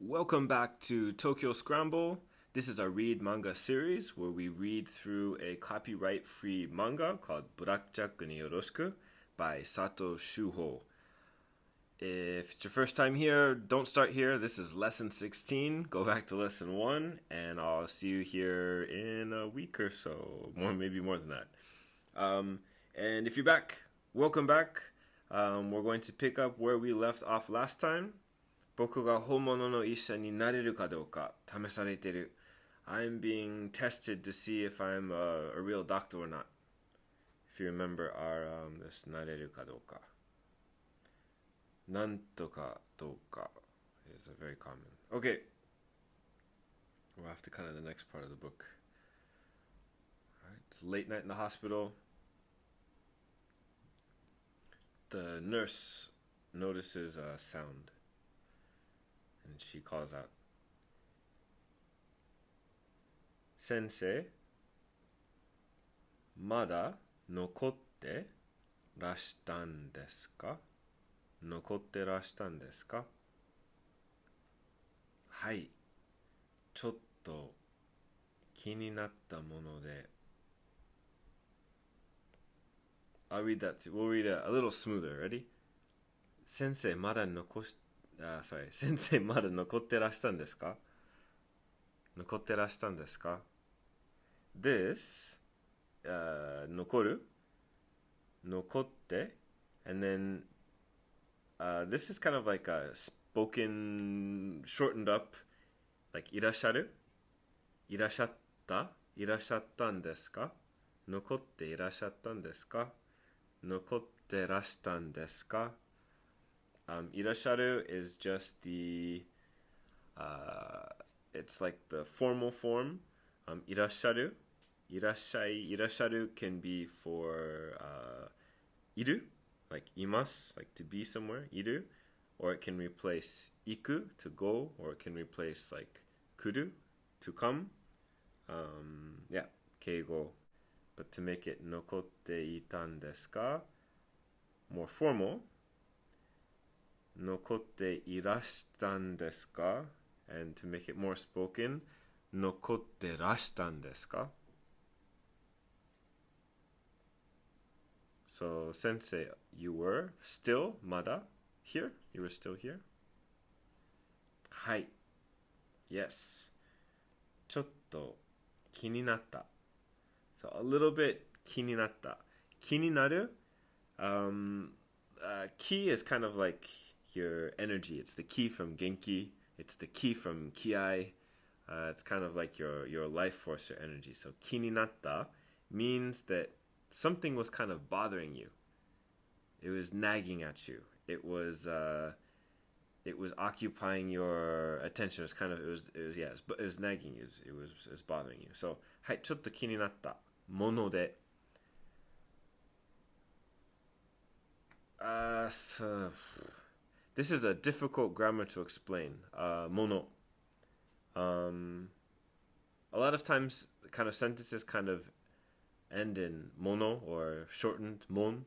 Welcome back to Tokyo Scramble. This is our Read Manga series where we read through a copyright-free manga called Blackjack ni Yoroshiku by Sato Shuho. If it's your first time here, don't start here. This is lesson 16. Go back to lesson 1 and I'll see you here in a week or so. Maybe more than that. And if you're back, welcome back. We're going to pick up where we left off last time. 僕が本物の医者になれるかどうか試されてる。I'm being tested to see if I'm a real doctor or not. If you remember our this なれるかどうか。なんとかどうか is a very common. Okay. We're off to kind of the next part of the book. Alright, it's late night in the hospital. The nurse notices a sound. And she calls out, 先生、まだ残ってらしたんですか？残ってらしたんですか？はい、ちょっと気になったもので。I'll read that too. We'll read it a little smoother. Ready? 先生、まだ先生まだ残ってらしたんですか？残ってらしたんですか？ This, 残る 残って and then this is kind of like a spoken, shortened up, like いらっしゃるいらっしゃったいらっしゃったんですか？残っていらっしゃったんですか？残ってらしたんですかirasharu is just it's like the formal form. Irasharu, irasharu can be for iru, like imas, like to be somewhere, iru, or it can replace iku, to go, or it can replace like kuru, to come. Yeah, keigo. But to make it nokotte itan desu ka, more formal, 残っていらしたんですか and to make it more spoken 残ってらしたんですか So, sensei, you were still まだ here? You were still here? はい Yes ちょっと気になった So, a little bit 気になった気になる Ki is kind of like your energy. It's the ki from genki. It's the ki from kiai. It's kind of like your life force or energy. So ki ni natta means that something was kind of bothering you. It was nagging at you. It was occupying your attention. It was kind of it was nagging you. It was bothering you. So はいちょっと気になったもので so this is a difficult grammar to explain. Mono. A lot of times, kind of sentences kind of end in mono or shortened mon.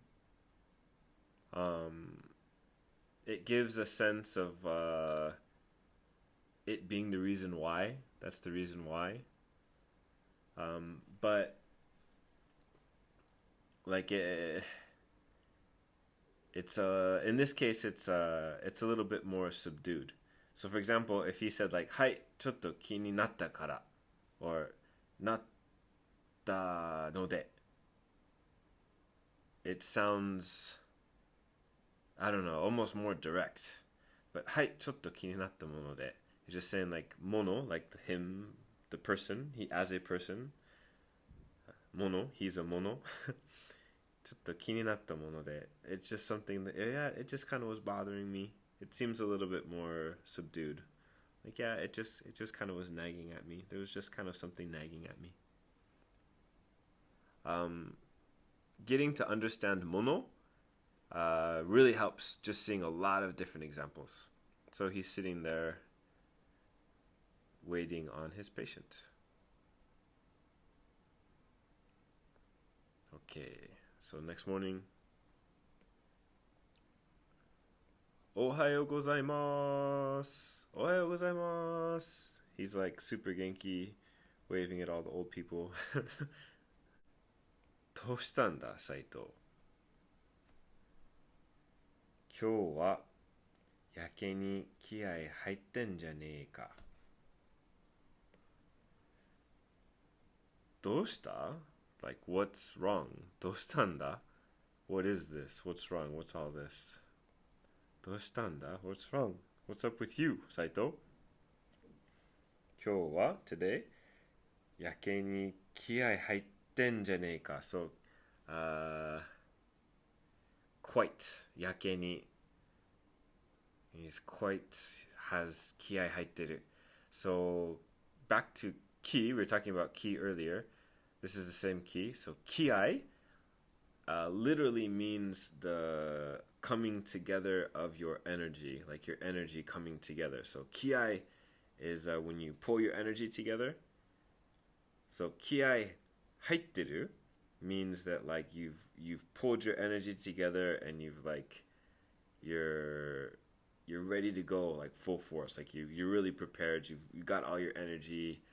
It gives a sense of it being the reason why. That's the reason why. But like it's in this case it's a little bit more subdued. So for example, if he said like はいちょっと気になったから or なったので it sounds I don't know, almost more direct. But はいちょっと気になったもので he's just saying like mono, like him, the person, he as a person. Mono, he's a mono. ちょっと気になったもので it's just something that it just kind of was bothering me. It seems a little bit more subdued. Like it just kind of was nagging at me. There was just kind of something nagging at me. Getting to understand mono really helps just seeing a lot of different examples. So he's sitting there waiting on his patient. Okay. So next morning, おはようございます。おはようご gozaimasu. He's like super genki, waving at all the old people. どうしたんだ、斉藤。今日はやけに気合入ってんじゃねえか。どうした Like, what's wrong? どうしたんだ What is this? What's wrong? What's all this? どうしたんだ What's wrong? What's up with you, 斉藤。今日は today やけに気合入ってんじゃねえか。So, quite やけに He's quite has 気合入ってる. So, back to ki, we were talking about ki earlier. This is the same ki. So, kiai literally means the coming together of your energy, like your energy coming together. So, kiai is when you pull your energy together. So, kiai haitteru means that like you've pulled your energy together and you've like you're ready to go like full force. Like you're really prepared. You got all your energy.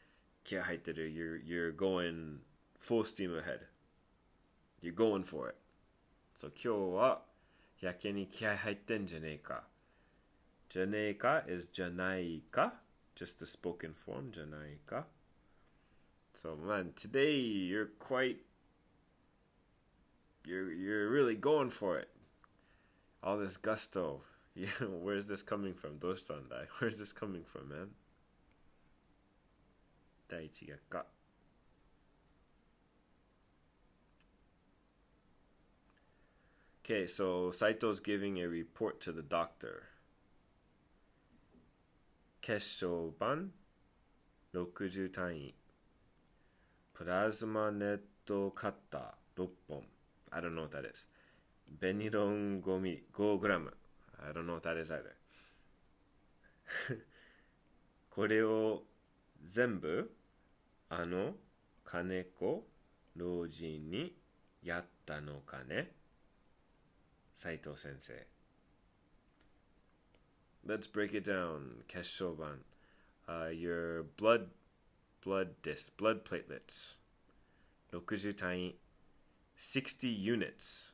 Kia haitteru. You're going full steam ahead. You're going for it. So 今日はやけに気合入ってんじゃねえか。じゃねえか is じゃないか. Just the spoken form じゃないか. So man, today you're really going for it. All this gusto. Yeah, where's this coming from? どうしたんだい? Where's this coming from, man? 第一学科. Okay, so Saito's giving a report to the doctor. 血小板60単位。プラズマネットカッター6本. I don't know what that is. ベニロン5ミリ、5グラム. I don't know what that is either. これを全部金子老人にやったのかね斉藤先生 Let's break it down. 血小板 your blood platelets 60単位 60 units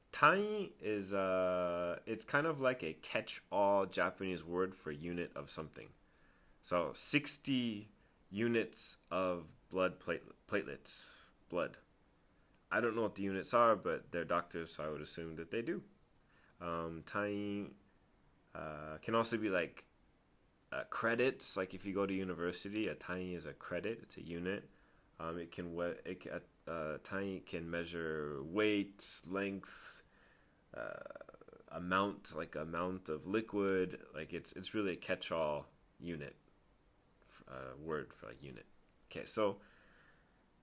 単位 is it's kind of like a catch-all Japanese word for unit of something. So 60 units of platelets, blood. I don't know what the units are, but they're doctors, so I would assume that they do. 単位 can also be like credits. Like if you go to university, a 単位 is a credit. It's a unit.単位 can measure weight, length, amount of liquid. Like it's really a catch-all unit word for like unit. Okay, so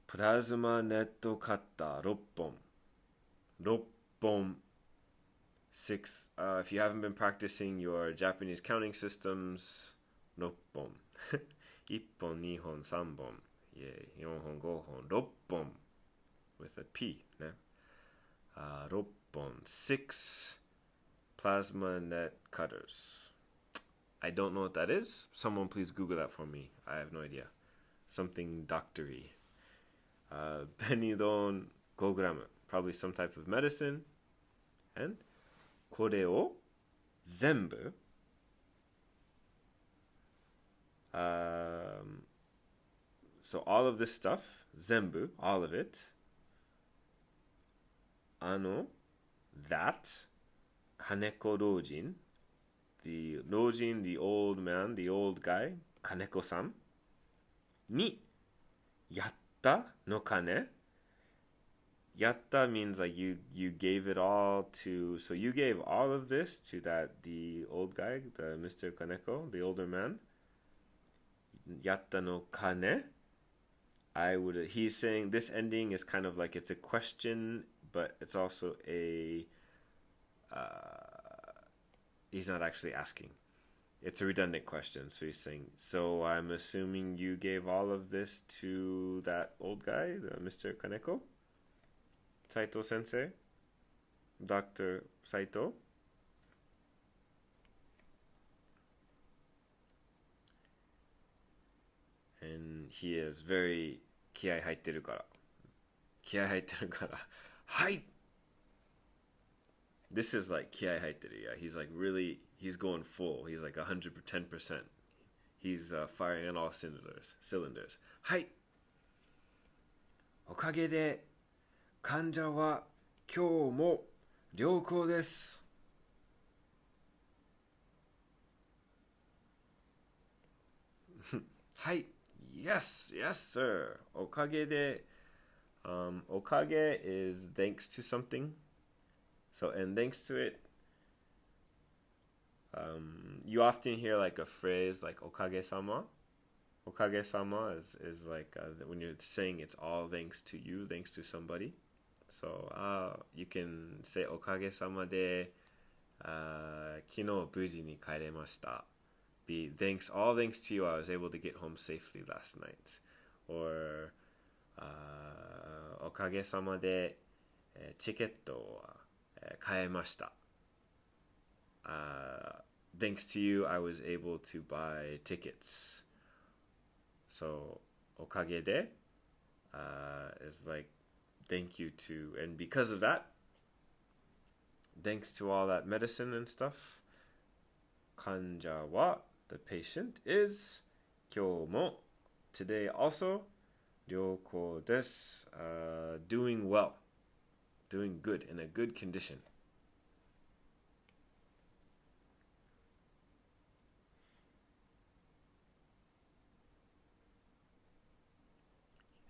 プラズマネットカッター6本 6 if you haven't been practicing your Japanese counting systems 6本1本2本3本4本5本6本 with a P ね6本 6 plasma net cutters. I don't know what that is. Someone please Google that for me. I have no idea. Something doctory. Benidorm 5 gram. Probably some type of medicine. And これを全部 so all of this stuff 全部 all of it that 金子老人 the 老人 the old man the old guy 金子さんにやったのかね Yatta means like you gave it all to, so you gave all of this to the old guy, the Mr. Kaneko, the older man. Yatta no kane. He's saying this ending is kind of like it's a question, but it's also he's not actually asking. It's a redundant question. So he's saying, so I'm assuming you gave all of this to that old guy, the Mr. Kaneko? Saito sensei, Dr. Saito. he is very 気合入ってるから。気合入ってるから。はい This is like 気合入ってる. Yeah, he's like really, he's going full. He's like 110%. He's firing on all cylinders. はい。おかげで患者は今日も良好です。はい。Yes, yes, sir. おかげで、おかげ is thanks to something. So, and thanks to it, you often hear like a phrase like おかげさま. おかげさま is like when you're saying it's all thanks to you, thanks to somebody. So, you can say おかげさまで、昨日無事に帰れました. Be all thanks to you, I was able to get home safely last night. Or おかげさまで、チケットを、買えました. Thanks to you, I was able to buy tickets. So おかげで is like thank you to, and because of that, thanks to all that medicine and stuff, 患者は the patient is 今日も today also 良好です doing well, doing good, in a good condition.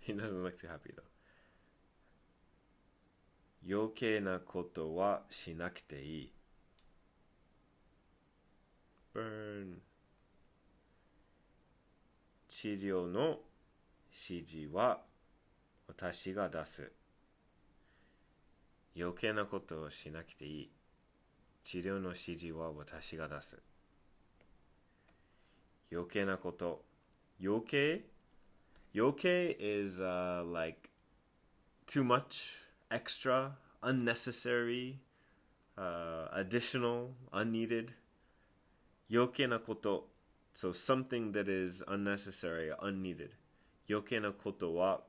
He doesn't look too happy though. 余計なことはしなくていい. Burn. 治療の指示は私が出す. 余計なことをしなくていい. 治療の指示は私が出す. 余計なこと. 余計? 余計 is like too much, extra, unnecessary, additional, unneeded. 余計なこと. So something that is unnecessary, unneeded. 余計なことは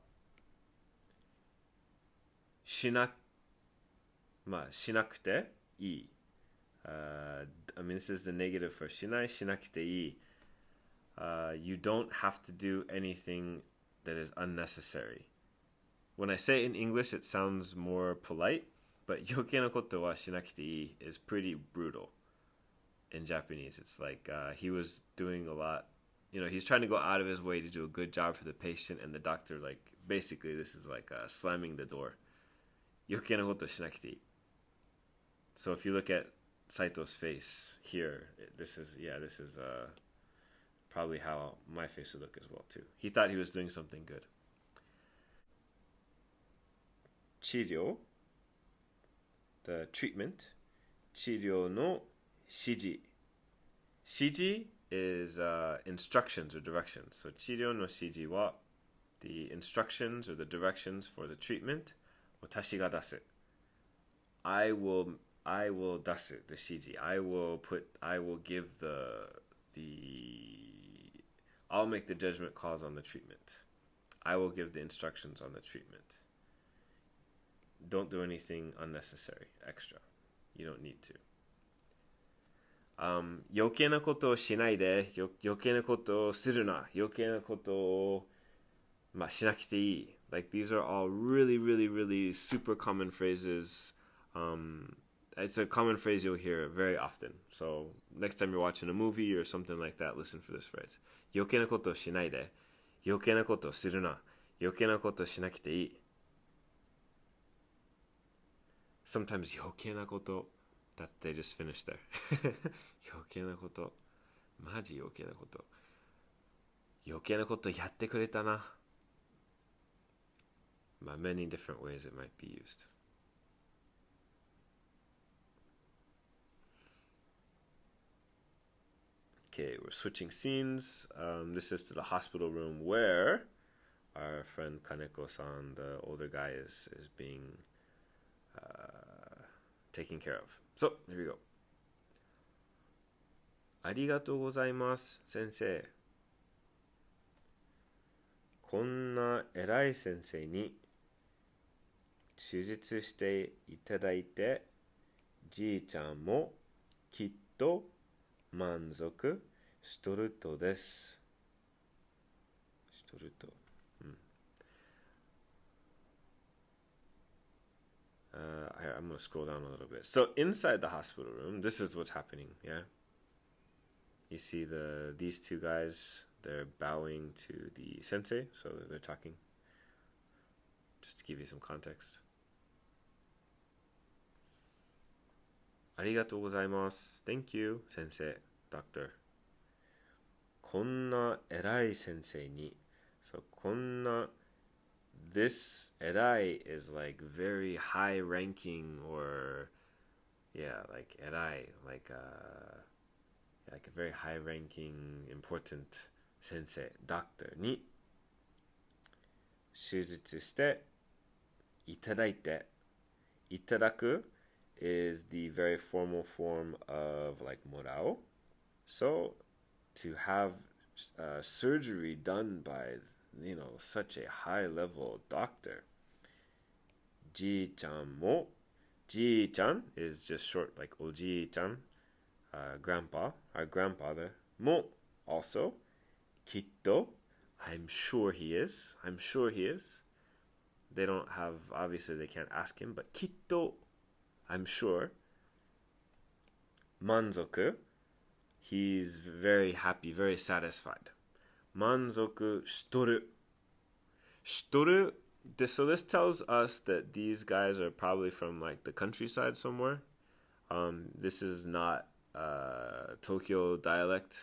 しなくていい. I mean, this is the negative for しなくていい. You don't have to do anything that is unnecessary. When I say it in English, it sounds more polite, but 余計なことはしなくていい is pretty brutal. In Japanese, it's like he was doing a lot. You know, he's trying to go out of his way to do a good job for the patient, and the doctor, like, basically, this is like slamming the door. 余計なことしなくていい. So if you look at Saito's face here, this is probably how my face would look as well too. He thought he was doing something good. 治療 the treatment. 治療の指示. 指示 is instructions or directions. So 治療の指示は the instructions or the directions for the treatment. 私が出す. I will 出す the 指示. I will give I'll make the judgment calls on the treatment. I will give the instructions on the treatment. Don't do anything unnecessary, extra. You don't need to. 余計なことをしないで、余計なことをするな、余計なことを、しなくていい. Like, these are all really, really, really super common phrases. It's a common phrase you'll hear very often. So next time you're watching a movie or something like that, listen for this phrase. 余計なことをしないで、余計なことをするな、余計なことをしなくていい. Sometimes 余計なこと that they just finished there. 余計なこと。マジ余計なこと。余計なことやってくれたな. Many different ways it might be used. Okay, we're switching scenes. This is to the hospital room where our friend Kaneko-san, the older guy, is being taken care of. So, here we go. ありがとうございます、先生.こんな偉い先生に手術していただいて、じいちゃんもきっと満足しとるとです。しとると。I'm going to scroll down a little bit. So inside the hospital room, this is what's happening, yeah? You see these two guys, they're bowing to the sensei, so they're talking. Just to give you some context. ありがとうございます。Thank you, 先生、doctor. こんな偉い先生に、so こんな this 偉い is like very high ranking or yeah, like 偉い like a very high ranking important 先生 doctor に手術していただいていただく is the very formal form of like morao. So to have surgery done by such a high level doctor. Ji-chan mo. Ji-chan is just short like Oji-chan, grandpa, our grandfather. Mo also. Kitto, I'm sure he is. I'm sure he is. They don't have, obviously they can't ask him, but kitto, I'm sure. Manzoku, he's very happy, very satisfied. Manzoku shitoru. Shitoru, so this tells us that these guys are probably from like the countryside somewhere. This is not Tokyo dialect.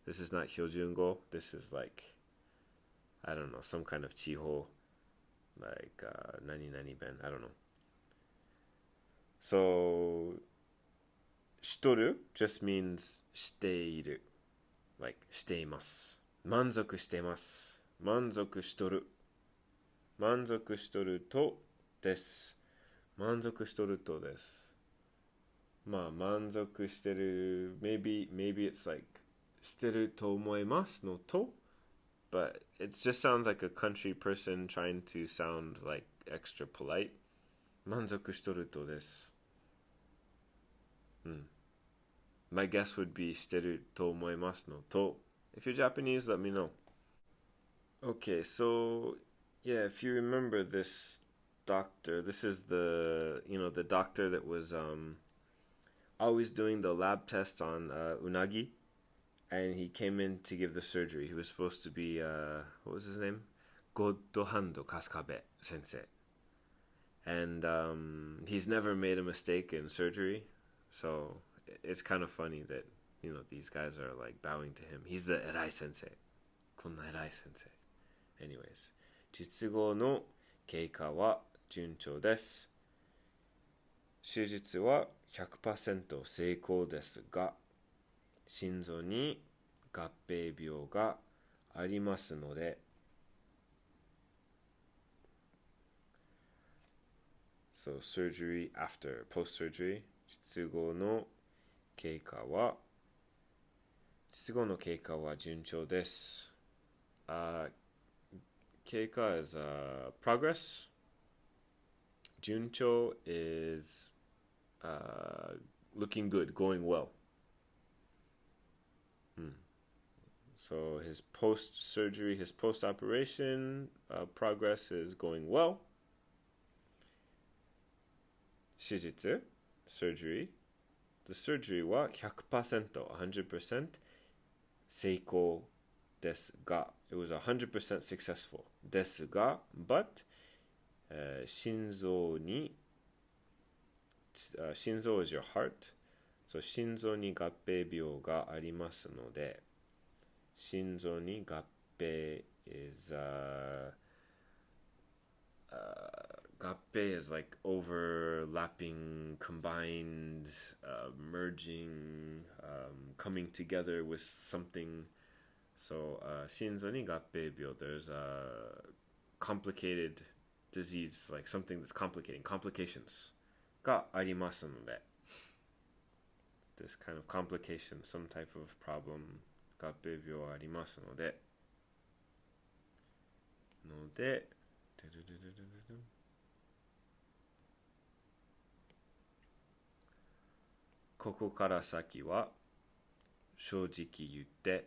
This is not Hyojungo. This is like, I don't know, some kind of Chiho, like nani nani ben. I don't know. So, shitoru just means している. Like, しています. 満足しています. 満足しとる. 満足しとるとです。満足しとるとです。まあ、満足してる. Maybe it's like してると思いますのと. But it just sounds like a country person trying to sound like extra polite. 満足しとるとです。My guess would be してると思いますのと. If you're Japanese, let me know. Okay, so yeah, if you remember this doctor, this is the doctor that was always doing the lab tests on unagi, and he came in to give the surgery. He was supposed to be what was his name? Godohando Kaskabe sensei. And he's never made a mistake in surgery, so it's kind of funny that these guys are like bowing to him. He's the erai sensei. こんな偉い先生. Anyways, 術後の経過は順調です。手術は100%成功ですが、心臓に合併病がありますので、So surgery after post-surgery 術後の経過は順調です。経過 is progress. 順調 is looking good, going well. So his post-surgery, his post-operation progress is going well. 手術 surgery. The surgery は 100%, 100% 成功ですが it was 100% successful ですが but 心臓に心臓 is your heart, so 心臓に合併病がありますので心臓に合併 is 合併 is like overlapping, combined, merging, coming together with something. So, 心臓に合併病, there's a complicated disease, like something that's complicating, complications がありますので this kind of complication, some type of problem 合併病ありますのでので、ここから先は正直言って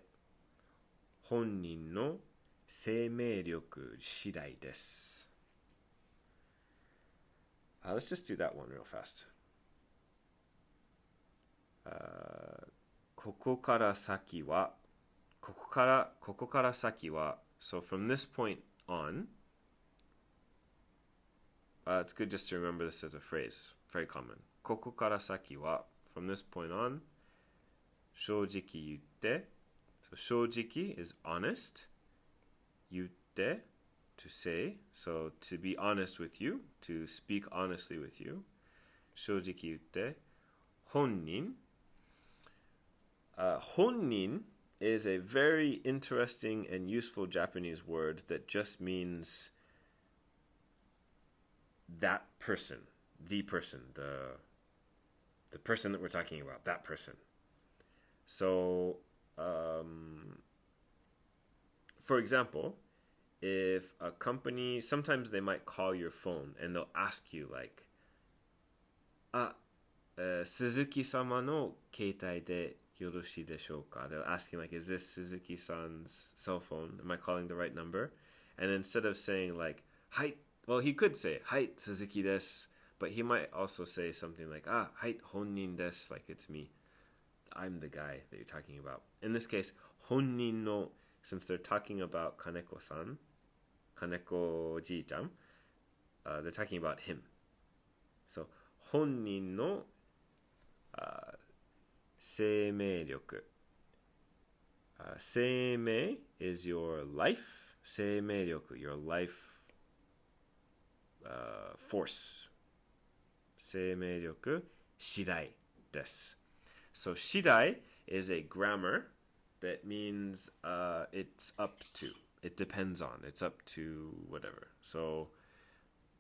本人の生命力次第です。Let's just do that one real fast. ここから先は So from this point on, it's good just to remember this as a phrase, very common. ここから先は from this point on, 正直言って So 正直 is honest. 言って to say, so to be honest with you, to speak honestly with you. 正直言って本人本人 is a very interesting and useful Japanese word that just means that person, the person, the person that we're talking about, that person. So, for example, if a company, sometimes they might call your phone and they'll ask you like, 鈴木様の携帯でよろしいでしょうか? They're asking like, is this Suzuki-san's cell phone? Am I calling the right number? And instead of saying like, はい, well, he could say, はい、Suzuki です. But he might also say something like, はい、本人です. Like, it's me. I'm the guy that you're talking about. In this case, 本人の, since they're talking about Kaneko-san, Kaneko ji-chan, they're talking about him. So, 本人の生命力。生命 is your life. 生命力 your life force. 生命力次第です。So 次第 is a grammar that means it's up to. It depends on. It's up to whatever. So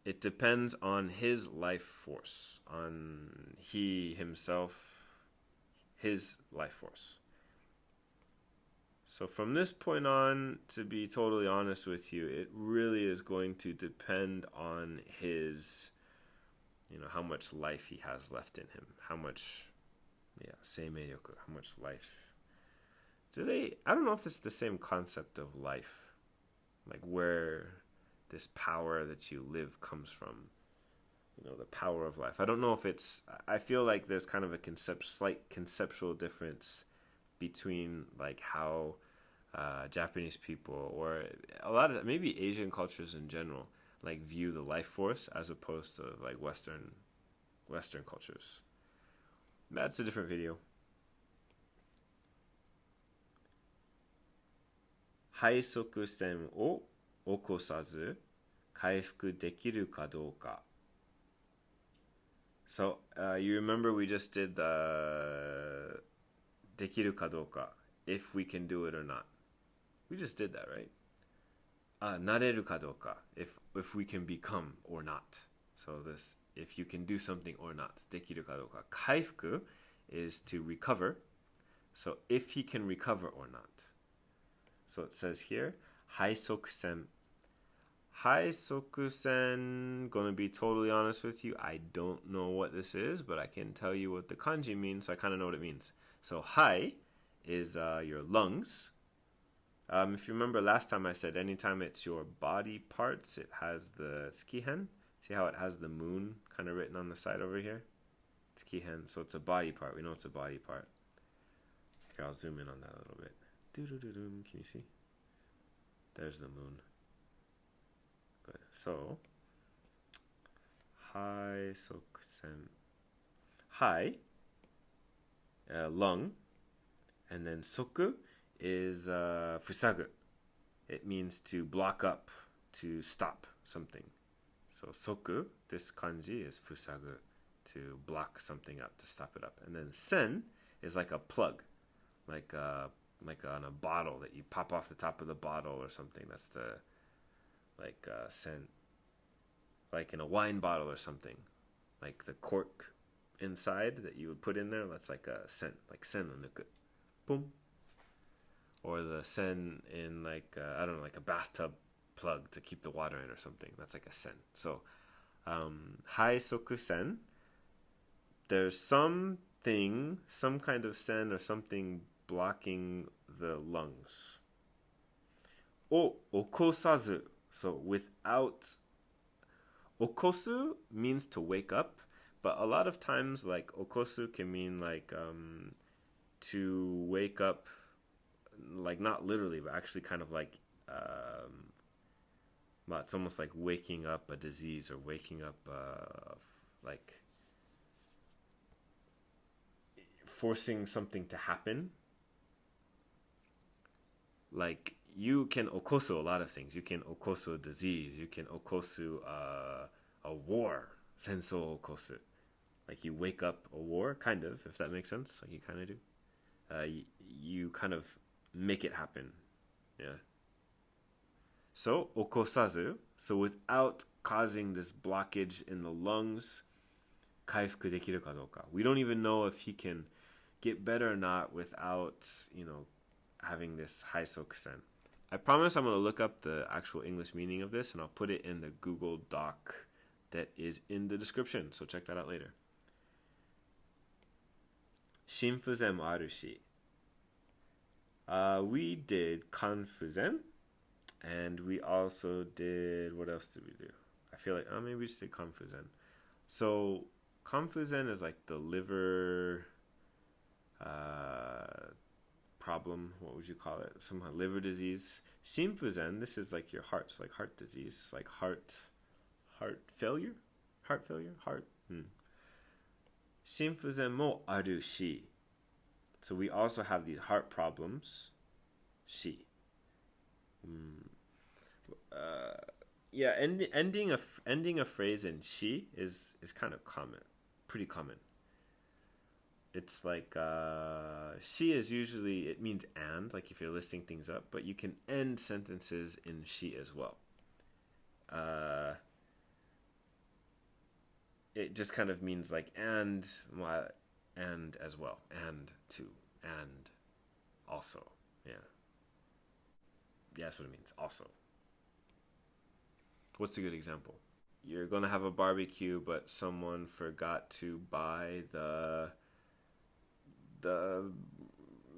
it depends on his life force, on he himself, his life force. So from this point on, to be totally honest with you, it really is going to depend on his, how much life he has left in him. How much, seimeiyoku, how much life. I don't know if it's the same concept of life, like where this power that you live comes from, the power of life. I don't know if I feel like there's kind of a slight conceptual difference between like how Japanese people or a lot of maybe Asian cultures in general like view the life force as opposed to like Western cultures. That's a different video. 肺塞栓を起こさず回復できるかどうか。So, you remember we just did the できるかどうか if we can do it or not. We just did that, right? なれるかどうか if we can become or not. So this, if you can do something or not. できるかどうか。回復 is to recover. So if he can recover or not. So it says here, 肺塞栓。肺塞栓, gonna be totally honest with you, I don't know what this is, but I can tell you what the kanji means, so I kind of know what it means. So, hai is your lungs. If you remember last time I said anytime it's your body parts, it has the tsukihen. See how it has the moon kind of written on the side over here? Tsukihen, so it's a body part. We know it's a body part. Here, I'll zoom in on that a little bit. Can you see? There's the moon. Good. So, hai soksen. Hai, lung, and then soku is fusagu. It means to block up, to stop something. So soku, this kanji is fusagu, to block something up, to stop it up. And then sen is like a plug, like on a bottle that you pop off the top of the bottle or something. That's the sen, like in a wine bottle or something, like the cork inside that you would put in there. That's like a sen, like sen no nuku, boom. Or the sen in like I don't know, like a bathtub plug to keep the water in or something. That's like a sen. So, haisoku sen, there's something, some kind of sen or something blocking the lungs. O okosazu, so without. Okosu means to wake up, but a lot of times like okosu can mean like to wake up, like not literally, but actually kind of like well, it's almost like waking up a disease or waking up like forcing something to happen. Like you can okosu a lot of things. You can okosu a disease. You can okosu a war. Senso okosu. Like you wake up a war, kind of, if that makes sense. Like you kind of do. You kind of make it happen. Yeah. So, okosazu. So without causing this blockage in the lungs, kaifuku dekiru ka douka. We don't even know if he can get better or not without, having this haisoku-sen. I promise I'm going to look up the actual English meaning of this and I'll put it in the Google Doc that is in the description. So check that out later. Shinfuzen mo aru shi. We did kanfuzen. And we also did, what else did we do? I feel like, maybe we just did kanfuzen. So, kanfuzen is like the liver problem. What would you call it? Some kind of liver disease. Shinfuzen, this is like your heart, so like heart disease, like heart failure? Heart failure? Shinfuzen mo aru shi. So we also have these heart problems. Shi. Yeah, ending a phrase in shi is kind of common, pretty common. It's like shi is usually, it means and, like if you're listing things up, but you can end sentences in shi as well. It just kind of means like and as well, and too, and also, yeah. Yeah, that's what it means, also. What's a good example? You're going to have a barbecue, but someone forgot to buy the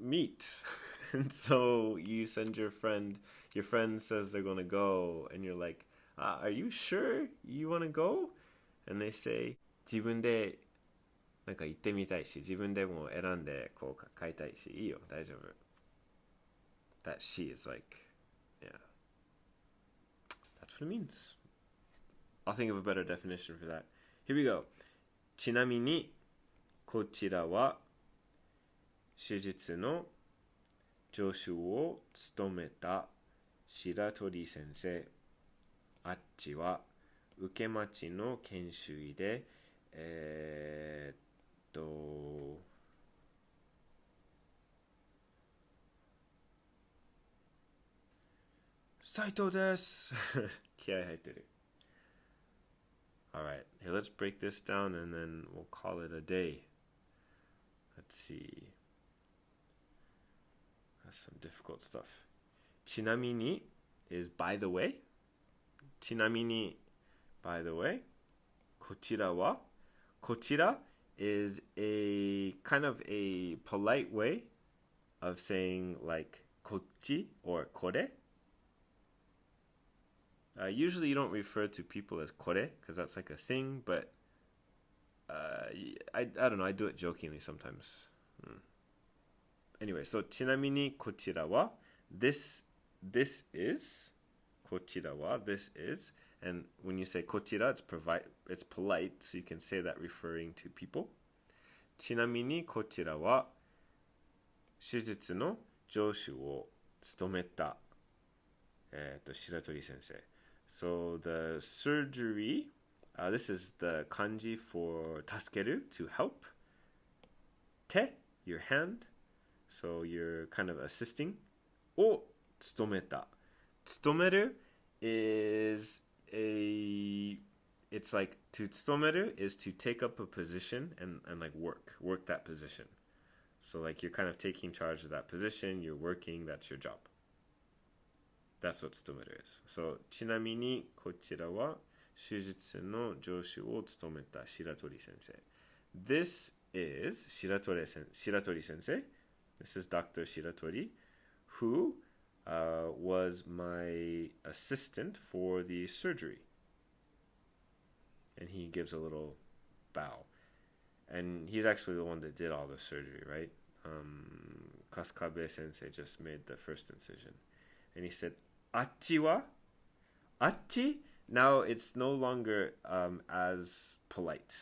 meat. And so you send your friend says they're going to go, and you're like, are you sure you want to go? And they say, 自分でなんか行ってみたいし、自分でも選んでこう買いたいし、いいよ、大丈夫. That she is like, yeah. That's what it means. I'll think of a better definition for that. Here we go. ちなみに、こちらは手術の助手を務めた白鳥先生。あっちは受け待ちの研修医で、斉藤です。気合入ってる。Alright, here let's break this down and then we'll call it a day. Let's see. That's some difficult stuff. ちなみに is by the way. ちなみに by the way. こちらはこちら is a kind of a polite way of saying like こっち or これ. Usually you don't refer to people as kore because that's like a thing, but I don't know, I do it jokingly sometimes. Anyway, so ちなみにこちらは this is こちらは this is, and when you say こちら it's polite, so you can say that referring to people. ちなみにこちらは手術の助手を務めた白鳥先生. So the surgery, this is the kanji for taskeru, to help. Te, your hand, so you're kind of assisting. O tsutometa. Tsutomeru is it's like to tsutomeru is to take up a position and like work that position. So like you're kind of taking charge of that position, you're working, that's your job. That's what 勤める is. So, ちなみにこちらは手術の助手を務めた白鳥先生。This is 白鳥先生. This is Dr. Shiratori, who was my assistant for the surgery. And he gives a little bow. And he's actually the one that did all the surgery, right? Kaskabe sensei just made the first incision. And he said, Achi wa? Achi? Now it's no longer as polite.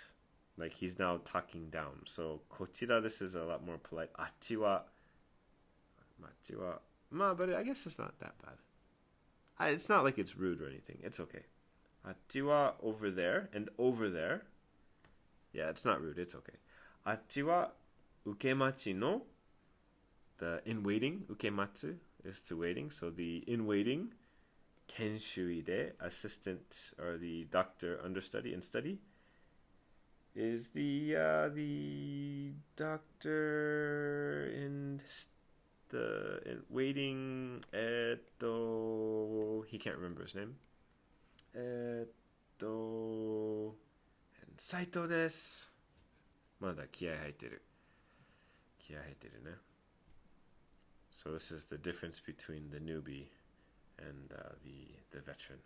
Like he's now talking down. So, kochira, this is a lot more polite. Achi wa? Machi wa? But I guess it's not that bad. It's not like it's rude or anything. It's okay. Achi wa over there, and over there. Yeah, it's not rude. It's okay. Achi wa ukemachi no. The in waiting, ukematsu is to waiting. So the in waiting, kenshui de, assistant or the doctor understudy and study, is the doctor in waiting. He can't remember his name. Saito desu. まだ気合入ってる。気合入ってるね。So this is the difference between the newbie and the veteran.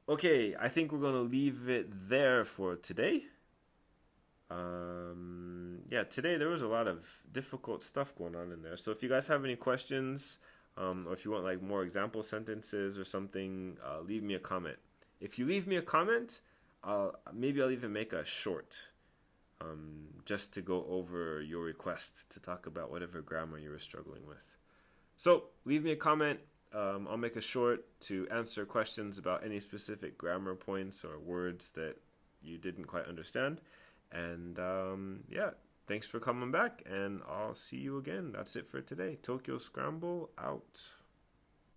Okay, I think we're going to leave it there for today. Yeah, today there was a lot of difficult stuff going on in there. So if you guys have any questions, or if you want like more example sentences or something, leave me a comment. If you leave me a comment, maybe I'll even make a short, just to go over your request to talk about whatever grammar you were struggling with. So leave me a comment. I'll make a short to answer questions about any specific grammar points or words that you didn't quite understand. And yeah, thanks for coming back, and I'll see you again. That's it for today. Tokyo Scramble out.